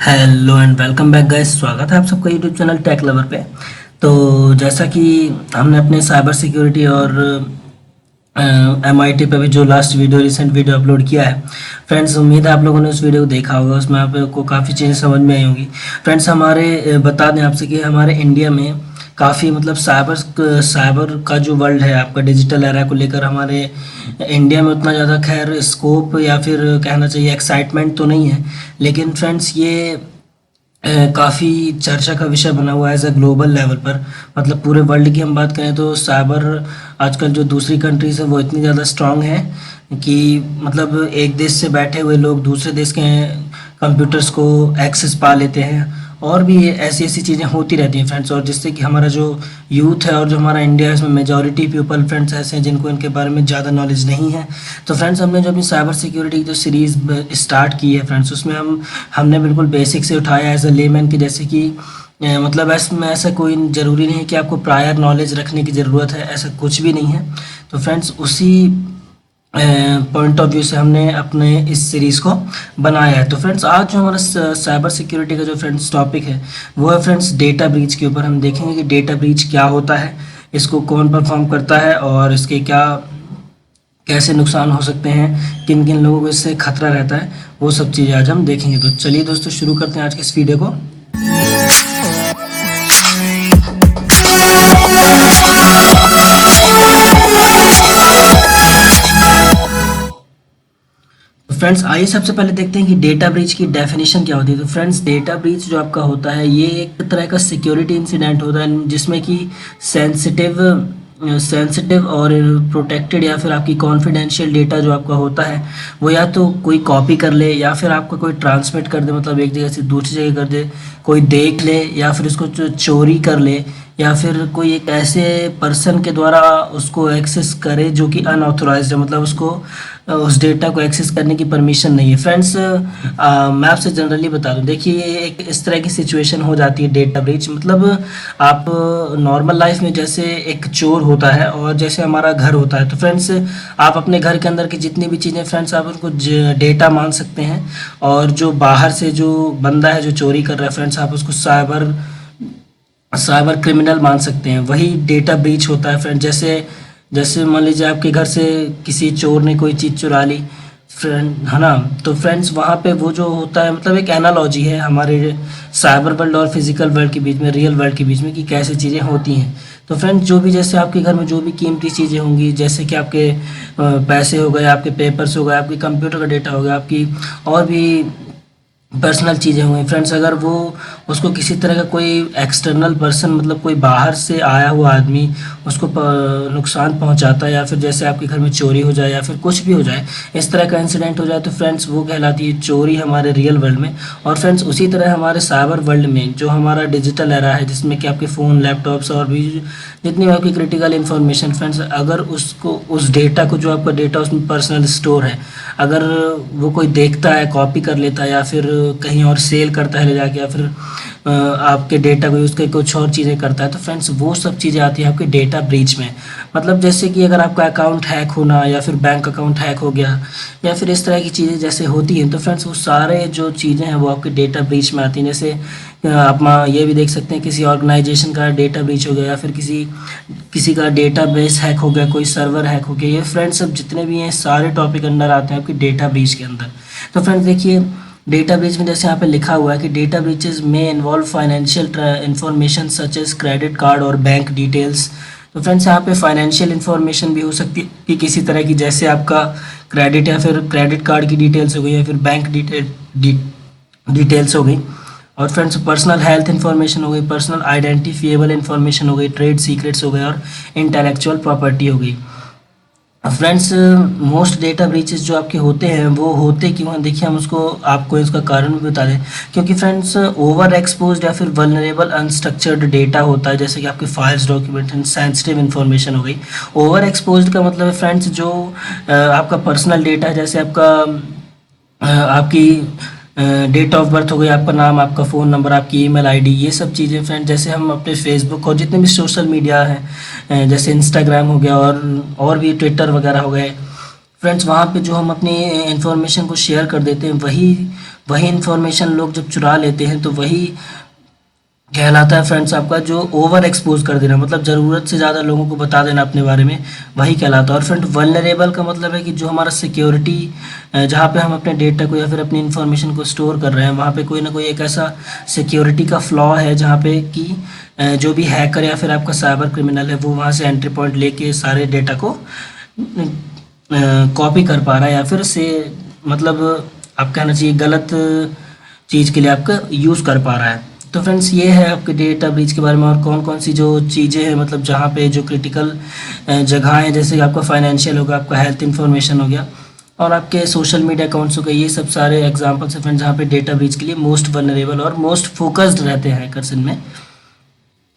Hello and welcome back guys. स्वागत है आप सबका यूट्यूब चैनल टेक लवर पे। तो जैसा कि हमने अपने साइबर सिक्योरिटी और एमआईटी पे भी जो last video recent video upload किया है फ्रेंड्स, उम्मीद है आप लोगों ने उस वीडियो को देखा होगा। उसमें आपको काफ़ी चीज़ें समझ में आई होंगी फ्रेंड्स। बता दें आपसे कि हमारे इंडिया में काफ़ी मतलब साइबर का जो वर्ल्ड है, आपका डिजिटल एरा को लेकर हमारे इंडिया में उतना ज़्यादा खैर स्कोप या फिर कहना चाहिए एक्साइटमेंट तो नहीं है। लेकिन फ्रेंड्स ये काफ़ी चर्चा का विषय बना हुआ है एज अ ग्लोबल लेवल पर। मतलब पूरे वर्ल्ड की हम बात करें तो साइबर आजकल जो दूसरी कंट्रीज़ है वो इतनी ज़्यादा स्ट्रांग है कि मतलब एक देश से बैठे हुए लोग दूसरे देश के कंप्यूटर्स को एक्सेस पा लेते हैं। और भी ऐसी ऐसी चीज़ें होती रहती हैं फ्रेंड्स, और जिससे कि हमारा जो यूथ है और जो हमारा इंडिया है इसमें मेजॉरिटी पीपल फ्रेंड्स ऐसे हैं जिनको इनके बारे में ज़्यादा नॉलेज नहीं है। तो फ्रेंड्स हमने जो अपनी साइबर सिक्योरिटी की जो सीरीज़ स्टार्ट की है फ्रेंड्स, उसमें हमने बिल्कुल बेसिक से उठाया एज अ लेमैन की, जैसे कि मतलब इसमें ऐसा कोई ज़रूरी नहीं है कि आपको प्रायर नॉलेज रखने की ज़रूरत है, ऐसा कुछ भी नहीं है। तो फ्रेंड्स उसी पॉइंट ऑफ व्यू से हमने अपने इस सीरीज़ को बनाया है। तो फ्रेंड्स आज जो हमारा साइबर सिक्योरिटी का जो फ्रेंड्स टॉपिक है वो है फ्रेंड्स डेटा ब्रीच के ऊपर। हम देखेंगे कि डेटा ब्रीच क्या होता है, इसको कौन परफॉर्म करता है और इसके क्या कैसे नुकसान हो सकते हैं, किन किन लोगों को इससे खतरा रहता है, वो सब चीज़ें आज हम देखेंगे। तो चलिए दोस्तों शुरू करते हैं आज के इस वीडियो को। फ्रेंड्स आइए सबसे पहले देखते हैं कि डेटा ब्रीच की डेफिनेशन क्या होती है। तो फ्रेंड्स डेटा ब्रीच जो आपका होता है ये एक तरह का सिक्योरिटी इंसिडेंट होता है जिसमें कि सेंसिटिव और प्रोटेक्टेड या फिर आपकी कॉन्फिडेंशियल डेटा जो आपका होता है वो या तो कोई कॉपी कर ले या फिर आपका कोई ट्रांसमिट कर दे, मतलब एक जगह से दूसरी जगह कर दे, कोई देख ले या फिर उसको चोरी कर ले, या फिर कोई एक ऐसे पर्सन के द्वारा उसको एक्सेस करे जो कि अनऑथोराइज्ड है, मतलब उसको उस डेटा को एक्सेस करने की परमिशन नहीं है। फ्रेंड्स मैं आपसे जनरली बता दूं, देखिए ये एक इस तरह की सिचुएशन हो जाती है डेटा ब्रीच। मतलब आप नॉर्मल लाइफ में जैसे एक चोर होता है और जैसे हमारा घर होता है, तो फ्रेंड्स आप अपने घर के अंदर की जितनी भी चीज़ें फ्रेंड्स आप उनको डेटा मान सकते हैं, और जो बाहर से जो बंदा है जो चोरी कर रहा है फ्रेंड्स आप उसको साइबर क्रिमिनल मान सकते हैं। वही डेटा ब्रीच होता है फ्रेंड। जैसे जैसे मान लीजिए आपके घर से किसी चोर ने कोई चीज़ चुरा ली फ्रेंड, है ना, तो फ्रेंड्स वहाँ पे वो जो होता है मतलब एक एनालॉजी है हमारे साइबर वर्ल्ड और फिजिकल वर्ल्ड के बीच में, रियल वर्ल्ड के बीच में, कि कैसे चीज़ें होती हैं। तो फ्रेंड्स जो भी जैसे आपके घर में जो भी कीमती चीज़ें होंगी, जैसे कि आपके पैसे हो गए, आपके पेपर्स हो गए, आपके कंप्यूटर का डेटा हो गया, आपकी और भी पर्सनल चीज़ें हुई फ्रेंड्स, अगर वो उसको किसी तरह का कोई एक्सटर्नल पर्सन मतलब कोई बाहर से आया हुआ आदमी उसको नुकसान पहुंचाता है, या फिर जैसे आपके घर में चोरी हो जाए या फिर कुछ भी हो जाए, इस तरह का इंसिडेंट हो जाए, तो फ्रेंड्स वो कहलाती है चोरी हमारे रियल वर्ल्ड में। और फ्रेंड्स उसी तरह हमारे साइबर वर्ल्ड में जो हमारा डिजिटल एरा है जिसमें कि आपके फ़ोन, लैपटॉप्स और भी जितनी भी आपकी क्रिटिकल इन्फॉर्मेशन फ्रेंड्स, अगर उसको उस डेटा को जो आपका डेटा उसमें पर्सनल स्टोर है, अगर वो कोई देखता है, कॉपी कर लेता है या फिर कहीं और सेल करता है ले जाके, या फिर आपके डेटा को यूज़ करके कुछ और चीज़ें करता है, तो फ्रेंड्स वो सब चीज़ें आती हैं आपके डेटा ब्रीच में। मतलब जैसे कि अगर आपका अकाउंट हैक होना या फिर बैंक अकाउंट हैक हो गया या फिर इस तरह की चीज़ें जैसे होती हैं, तो फ्रेंड्स वो सारे जो चीज़ें हैं वो आपके डेटा ब्रीच में आती हैं। जैसे आप ये भी देख सकते हैं किसी ऑर्गेनाइजेशन का डेटा ब्रीच हो गया या फिर किसी का डेटा बेस हैक हो गया, कोई सर्वर हैक हो गया, ये फ्रेंड्स सब जितने भी हैं सारे टॉपिक अंडर आते हैं आपके डेटा ब्रीच के अंदर। तो फ्रेंड्स देखिए डेटा ब्रीच में जैसे यहाँ पे लिखा हुआ है कि डेटा ब्रीचेस में involve financial information such as credit card और बैंक डिटेल्स। तो फ्रेंड्स यहाँ पे फाइनेंशियल इंफॉर्मेशन भी हो सकती है कि किसी तरह की, जैसे आपका क्रेडिट या फिर क्रेडिट कार्ड की डिटेल्स हो गई या फिर बैंक डिटेल्स हो गई। और फ्रेंड्स पर्सनल हेल्थ इन्फॉर्मेशन हो गई, पर्सनल आइडेंटिफिएबल इन्फॉर्मेशन हो गई, ट्रेड सीक्रेट्स हो गए और इंटेलेक्चुअल प्रॉपर्टी हो गई। फ्रेंड्स मोस्ट डेटा ब्रीचेस जो आपके होते हैं वो होते क्यों हैं, देखिए हम उसको आपको इसका कारण भी बता दें। क्योंकि फ्रेंड्स ओवर एक्सपोज्ड या फिर वल्नरेबल अनस्ट्रक्चर्ड डेटा होता है, जैसे कि आपके files, document and sensitive information हो गई। ओवर एक्सपोज्ड का मतलब है फ्रेंड्स जो आपका पर्सनल डेटा है, जैसे आपकी डेट ऑफ बर्थ हो गई, आपका नाम, आपका फ़ोन नंबर, आपकी ईमेल आईडी, ये सब चीज़ें फ्रेंड, जैसे हम अपने फेसबुक और जितने भी सोशल मीडिया हैं जैसे इंस्टाग्राम हो गया और भी ट्विटर वगैरह हो गए फ्रेंड्स, वहाँ पे जो हम अपनी इन्फॉर्मेशन को शेयर कर देते हैं वही वही इन्फॉर्मेशन लोग जब चुरा लेते हैं तो वही कहलाता है फ्रेंड्स आपका जो ओवर एक्सपोज कर देना, मतलब ज़रूरत से ज़्यादा लोगों को बता देना अपने बारे में, वही कहलाता है। और फ्रेंड वल्नरेबल का मतलब है कि जो हमारा सिक्योरिटी, जहाँ पे हम अपने डेटा को या फिर अपनी इन्फॉर्मेशन को स्टोर कर रहे हैं वहाँ पे कोई ना कोई एक ऐसा सिक्योरिटी का फ्लॉ है जहाँ पे कि जो भी हैकर या फिर आपका साइबर क्रिमिनल है वो वहाँ से एंट्री पॉइंट लेके सारे डेटा को कॉपी कर पा रहा है या फिर से मतलब आप कहना चाहिए गलत चीज़ के लिए आपका यूज़ कर पा रहा है। तो फ्रेंड्स ये है आपके डेटा ब्रीच के बारे में। और कौन कौन सी जो चीज़ें हैं मतलब जहाँ पे जो क्रिटिकल जगह हैं, जैसे कि आपका फाइनेंशियल होगा, आपका हेल्थ इन्फॉर्मेशन हो गया और आपके सोशल मीडिया अकाउंट्स हो गए, ये सब सारे एग्जांपल्स हैं फ्रेंड्स जहाँ पे डेटा ब्रीच के लिए मोस्ट वल्नरेबल और मोस्ट फोकस्ड रहते हैं हैकर्स इनमें।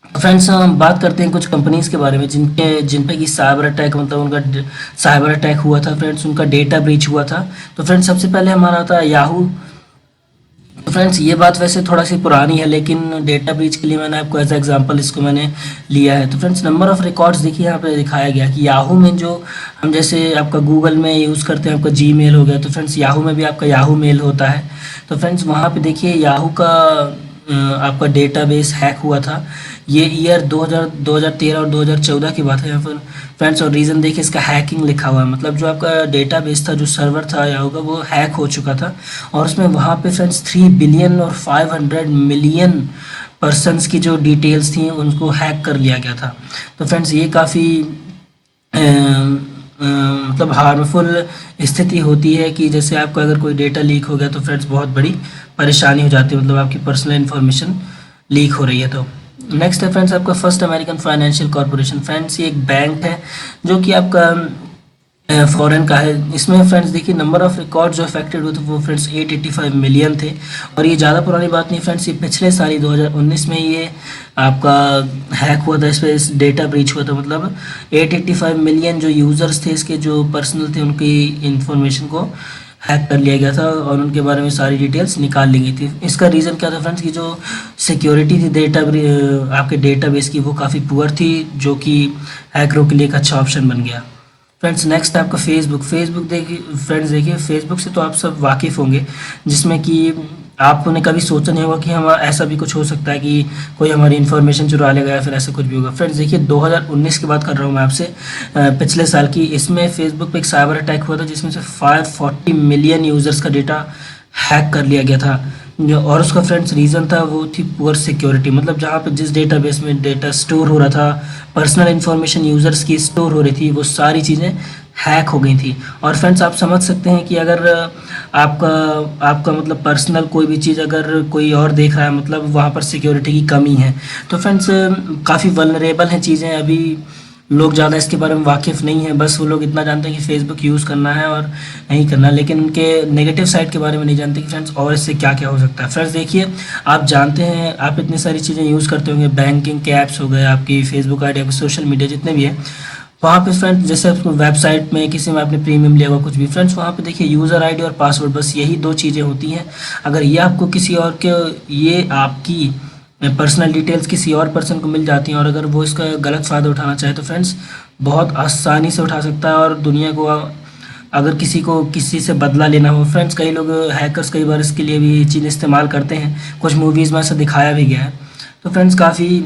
फ्रेंड्स हम बात करते हैं कुछ कंपनीज के बारे में जिन पे कि साइबर अटैक मतलब उनका साइबर अटैक हुआ था फ्रेंड्स, उनका डेटा ब्रीच हुआ था। तो फ्रेंड्स सबसे पहले हमारा आता है याहू। तो फ्रेंड्स ये बात वैसे थोड़ा सी पुरानी है लेकिन डेटा ब्रीच के लिए मैंने आपको एज एग्जांपल इसको मैंने लिया है। तो फ्रेंड्स नंबर ऑफ़ रिकॉर्ड्स देखिए यहाँ पे दिखाया गया कि याहू में जो हम जैसे आपका गूगल में यूज़ करते हैं, आपका जीमेल हो गया, तो फ्रेंड्स याहू में भी आपका याहू मेल होता है। तो फ्रेंड्स वहाँ पे देखिए याहू का आपका डेटाबेस हैक हुआ था। ये ईयर 2013 और 2014 की बात है यहाँ पर फ्रेंड्स। और रीज़न देखिए इसका हैकिंग लिखा हुआ है, मतलब जो आपका डेटाबेस था, जो सर्वर था याहू का, वो हैक हो चुका था और उसमें वहाँ पे फ्रेंड्स 3 बिलियन और 500 मिलियन पर्सन्स की जो डिटेल्स थी उनको हैक कर लिया गया था। तो फ्रेंड्स ये काफ़ी मतलब हार्मफुल स्थिति होती है कि जैसे आपका अगर कोई डेटा लीक हो गया तो फ्रेंड्स बहुत बड़ी परेशानी हो जाती है, मतलब आपकी पर्सनल इन्फॉर्मेशन लीक हो रही है। तो नेक्स्ट है फ्रेंड्स आपका first American financial corporation. Friends ये एक बैंक है जो कि आपका फॉरेन का है। इसमें फ्रेंड्स देखिए नंबर ऑफ रिकॉर्ड जो अफेक्टेड हुए थे वो फ्रेंड्स 885 मिलियन थे। और ये ज़्यादा पुरानी बात नहीं फ्रेंड्स, ये पिछले साल ही 2019 में ये आपका हैक हुआ था, इस पर इस डेटा ब्रीच हुआ था। मतलब 885 मिलियन जो यूज़र्स थे इसके, जो पर्सनल थे, उनकी इंफॉर्मेशन को हैक कर लिया गया था और उनके बारे में सारी डिटेल्स निकाल ली गई थी। इसका रीज़न क्या था फ्रेंड्स कि जो सिक्योरिटी थी आपके डेटाबेस की वो काफ़ी पुअर थी, जो कि हैकरों के लिए एक अच्छा ऑप्शन बन गया। फ्रेंड्स नेक्स्ट है आपका फेसबुक देखिए फ्रेंड्स, देखिए फेसबुक से तो आप सब वाकिफ़ होंगे, जिसमें कि आपने कभी सोचा नहीं होगा कि हम ऐसा भी कुछ हो सकता है कि कोई हमारी इन्फॉर्मेशन चुरा लेगा या फिर ऐसा कुछ भी होगा। फ्रेंड्स देखिए 2019 की बात कर रहा हूँ मैं आपसे, पिछले साल की। इसमें फेसबुक पे एक साइबर अटैक हुआ था जिसमें से 540 मिलियन यूज़र्स का डेटा हैक कर लिया गया था। और उसका फ्रेंड्स रीज़न था वो थी पुअर सिक्योरिटी, मतलब जहाँ पे जिस डेटाबेस में डेटा स्टोर हो रहा था, पर्सनल इन्फॉर्मेशन यूज़र्स की स्टोर हो रही थी, वो सारी चीज़ें हैक हो गई थी। और फ्रेंड्स आप समझ सकते हैं कि अगर आपका मतलब पर्सनल कोई भी चीज़ अगर कोई और देख रहा है, मतलब वहाँ पर सिक्योरिटी की कमी है। तो फ्रेंड्स काफ़ी वल्नरेबल हैं चीज़ें, अभी लोग ज़्यादा इसके बारे में वाकिफ़ नहीं है, बस वो लोग इतना जानते हैं कि फेसबुक यूज़ करना है और नहीं करना, लेकिन उनके नेगेटिव साइड के बारे में नहीं जानते कि फ्रेंड्स और इससे क्या क्या हो सकता है। फ्रेंड्स देखिए आप जानते हैं, आप इतनी सारी चीज़ें यूज़ करते होंगे, बैंकिंग के ऐप्स हो गए, आपकी फेसबुक आईडी, आपकी सोशल मीडिया जितने भी है, वहाँ पे फ्रेंड्स जैसे वेबसाइट में किसी में आपने प्रीमियम लिया हुआ कुछ भी, फ्रेंड्स वहाँ पे देखिए यूज़र आईडी और पासवर्ड, बस यही 2 चीज़ें होती हैं। अगर ये आपको किसी और के, ये आपकी पर्सनल डिटेल्स किसी और पर्सन को मिल जाती हैं और अगर वो इसका गलत फ़ायदा उठाना चाहे तो फ्रेंड्स बहुत आसानी से उठा सकता है। और दुनिया को अगर किसी को किसी से बदला लेना हो, फ्रेंड्स कई लोग हैकर्स कई बार इसके लिए भी ये चीज़ इस्तेमाल करते हैं, कुछ मूवीज़ में ऐसा दिखाया भी गया है। तो फ्रेंड्स काफ़ी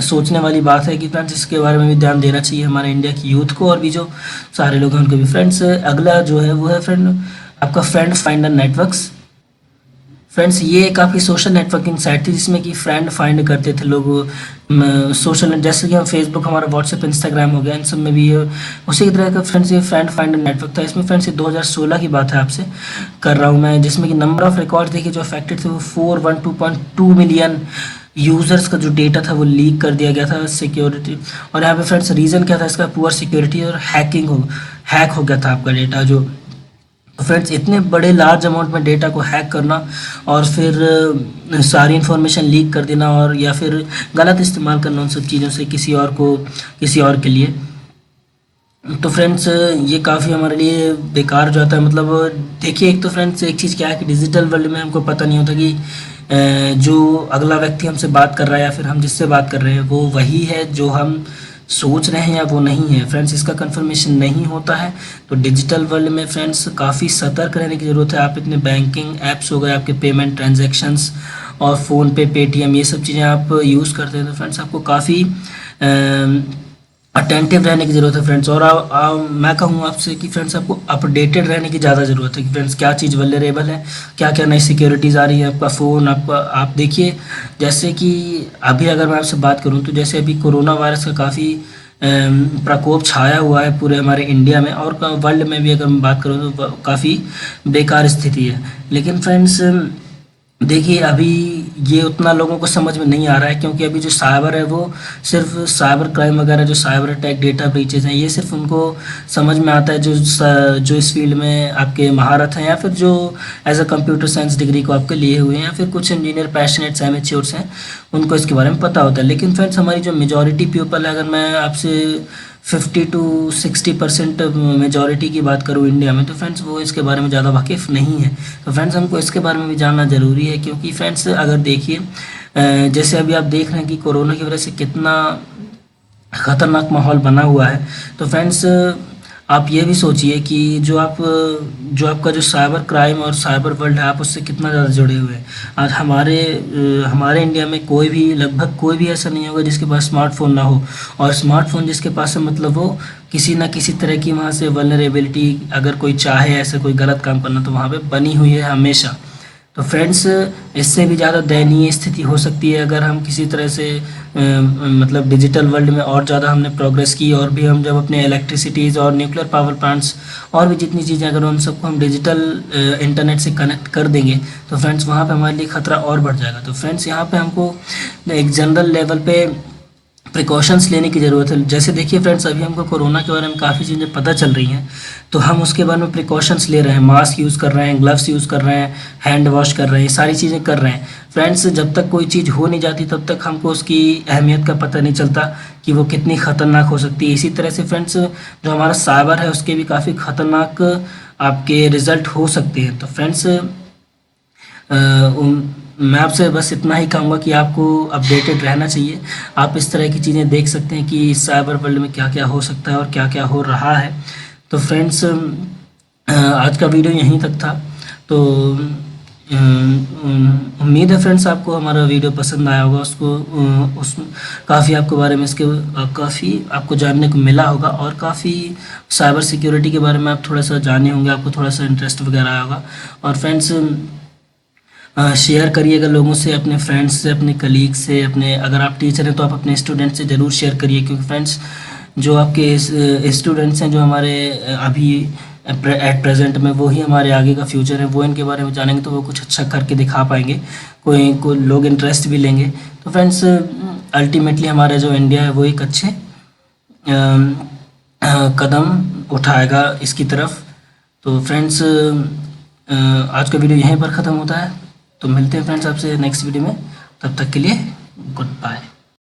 सोचने वाली बात है कि फ्रेंड्स इसके बारे में भी ध्यान देना चाहिए हमारे इंडिया की यूथ को और भी जो सारे लोग हैं उनको भी। फ्रेंड्स अगला जो है वो है फ्रेंड आपका फ्रेंड फाइंडर नेटवर्क्स। फ्रेंड्स ये काफ़ी सोशल नेटवर्किंग साइट थी जिसमें कि फ्रेंड फाइंड करते थे लोग सोशल, जैसे कि हम फेसबुक, हमारा व्हाट्सएप, इंस्टाग्राम हो गया, इन सब में भी ये उसी की तरह का फ्रेंड्स ये फ्रेंड फाइंडर नेटवर्क था। इसमें फ्रेंड्स ये 2016 की बात है आपसे कर रहा हूँ मैं, जिसमें कि नंबर ऑफ रिकॉर्ड्स देखिए जो अफेक्टेड थे वो 412.2 मिलियन यूज़र्स का जो डेटा था वो लीक कर दिया गया था सिक्योरिटी। और यहाँ पे फ्रेंड्स रीज़न क्या था इसका, पुअर सिक्योरिटी और हैक हो गया था आपका डेटा। जो फ्रेंड्स इतने बड़े लार्ज अमाउंट में डेटा को हैक करना और फिर सारी इन्फॉर्मेशन लीक कर देना और या फिर गलत इस्तेमाल करना उन सब चीज़ों से किसी और के लिए, तो फ्रेंड्स ये काफ़ी हमारे लिए बेकार जो आता है। मतलब देखिए एक तो फ्रेंड्स एक चीज़ क्या है कि डिजिटल वर्ल्ड में हमको पता नहीं होता कि जो अगला व्यक्ति हमसे बात कर रहा है या फिर हम जिससे बात कर रहे हैं वो वही है जो हम सोच रहे हैं या वो नहीं है फ्रेंड्स, इसका कंफर्मेशन नहीं होता है। तो डिजिटल वर्ल्ड में फ्रेंड्स काफ़ी सतर्क रहने की ज़रूरत है। आप इतने बैंकिंग ऐप्स हो गए, आपके पेमेंट ट्रांजैक्शंस और फ़ोनपे, पेटीएम, ये सब चीज़ें आप यूज़ करते हैं, तो फ्रेंड्स आपको काफ़ी अटेंटिव रहने की ज़रूरत है फ्रेंड्स। और मैं कहूँ आपसे कि फ्रेंड्स आपको अपडेटेड रहने की ज़्यादा ज़रूरत है कि फ्रेंड्स क्या चीज़ वल्नरेबल है, क्या क्या नई सिक्योरिटीज़ आ रही है आपका फ़ोन आपका। आप देखिए जैसे कि अभी अगर मैं आपसे बात करूँ तो जैसे अभी कोरोना वायरस का काफ़ी प्रकोप छाया हुआ है पूरे हमारे इंडिया में, और वर्ल्ड में भी अगर मैं बात करूँ तो काफ़ी बेकार स्थिति है। लेकिन फ्रेंड्स देखिए अभी ये उतना लोगों को समझ में नहीं आ रहा है, क्योंकि अभी जो साइबर है वो सिर्फ साइबर क्राइम वगैरह, जो साइबर अटैक, डेटा ब्रीचेज हैं, ये सिर्फ उनको समझ में आता है जो इस फील्ड में आपके महारत हैं, या फिर जो as a computer science degree को आपके लिए हुए हैं, या फिर कुछ इंजीनियर पैशनेट्स एमेच्योर्स हैं, उनको इसके बारे में पता होता है। लेकिन फ्रेंड्स हमारी जो मेजॉरिटी पीपल है, अगर मैं आपसे 50 to 60% मेजॉरिटी की बात करूँ इंडिया में, तो फ्रेंड्स वो इसके बारे में ज़्यादा वाकिफ़ नहीं है। तो फ्रेंड्स हमको इसके बारे में भी जानना ज़रूरी है, क्योंकि फ्रेंड्स अगर देखिए जैसे अभी आप देख रहे हैं कि कोरोना की वजह से कितना ख़तरनाक माहौल बना हुआ है। तो फ्रेंड्स आप ये भी सोचिए कि जो आपका जो साइबर क्राइम और साइबर वर्ल्ड है, आप उससे कितना ज़्यादा जुड़े हुए हैं। आज हमारे इंडिया में लगभग कोई भी ऐसा नहीं होगा जिसके पास स्मार्टफोन ना हो, और स्मार्टफोन जिसके पास है मतलब वो किसी ना किसी तरह की वहाँ से वल्नरेबिलिटी, अगर कोई चाहे ऐसा कोई गलत काम करना तो वहाँ पे बनी हुई है हमेशा। तो फ्रेंड्स इससे भी ज़्यादा दयनीय स्थिति हो सकती है अगर हम किसी तरह से मतलब डिजिटल वर्ल्ड में और ज़्यादा हमने प्रोग्रेस की, और भी हम जब अपने इलेक्ट्रिसिटीज़ और न्यूक्लियर पावर प्लांट्स और भी जितनी चीज़ें अगर उन सबको हम डिजिटल इंटरनेट से कनेक्ट कर देंगे, तो फ्रेंड्स वहाँ पे हमारे लिए ख़तरा और बढ़ जाएगा। तो फ्रेंड्स यहाँ पे हमको एक जनरल लेवल पे प्रिकॉशंस लेने की ज़रूरत है। जैसे देखिए फ्रेंड्स अभी हमको कोरोना के बारे में काफ़ी चीज़ें पता चल रही हैं, तो हम उसके बारे में प्रिकॉशंस ले रहे हैं, मास्क यूज़ कर रहे हैं, ग्लव्स यूज़ कर रहे हैं, हैंड वॉश कर रहे हैं, सारी चीज़ें कर रहे हैं। फ्रेंड्स जब तक कोई चीज़ हो नहीं जाती तब तक हमको उसकी अहमियत का पता नहीं चलता कि वो कितनी ख़तरनाक हो सकती है। इसी तरह से फ्रेंड्स जो हमारा साइबर है उसके भी काफ़ी ख़तरनाक आपके रिज़ल्ट हो सकते हैं। तो फ्रेंड्स मैं आपसे बस इतना ही कहूँगा कि आपको अपडेटेड रहना चाहिए। आप इस तरह की चीज़ें देख सकते हैं कि साइबर वर्ल्ड में क्या-क्या हो सकता है और क्या-क्या हो रहा है। तो फ्रेंड्स आज का वीडियो यहीं तक था। तो उम्मीद है फ्रेंड्स आपको हमारा वीडियो पसंद आया होगा, उस काफ़ी आपके बारे में काफ़ी आपको जानने को मिला होगा, और काफ़ी साइबर सिक्योरिटी के बारे में आप थोड़ा सा जाने होंगे, आपको थोड़ा सा इंटरेस्ट वगैरह आया होगा। और फ्रेंड्स शेयर करिएगा लोगों से, अपने फ्रेंड्स से, अपने कलीग से, अगर आप टीचर हैं तो आप अपने स्टूडेंट से ज़रूर शेयर करिए, क्योंकि फ्रेंड्स जो आपके स्टूडेंट्स हैं जो हमारे अभी एट प्रेजेंट में, वो ही हमारे आगे का फ्यूचर है। वो इनके बारे में जानेंगे तो वो कुछ अच्छा करके दिखा पाएंगे, कोई लोग इंटरेस्ट भी लेंगे। तो फ्रेंड्स अल्टीमेटली हमारा जो इंडिया है वो एक अच्छे कदम उठाएगा इसकी तरफ। तो फ्रेंड्स आज का वीडियो यहीं पर ख़त्म होता है। तो मिलते हैं फ्रेंड्स आपसे नेक्स्ट वीडियो में, तब तक के लिए गुड बाय।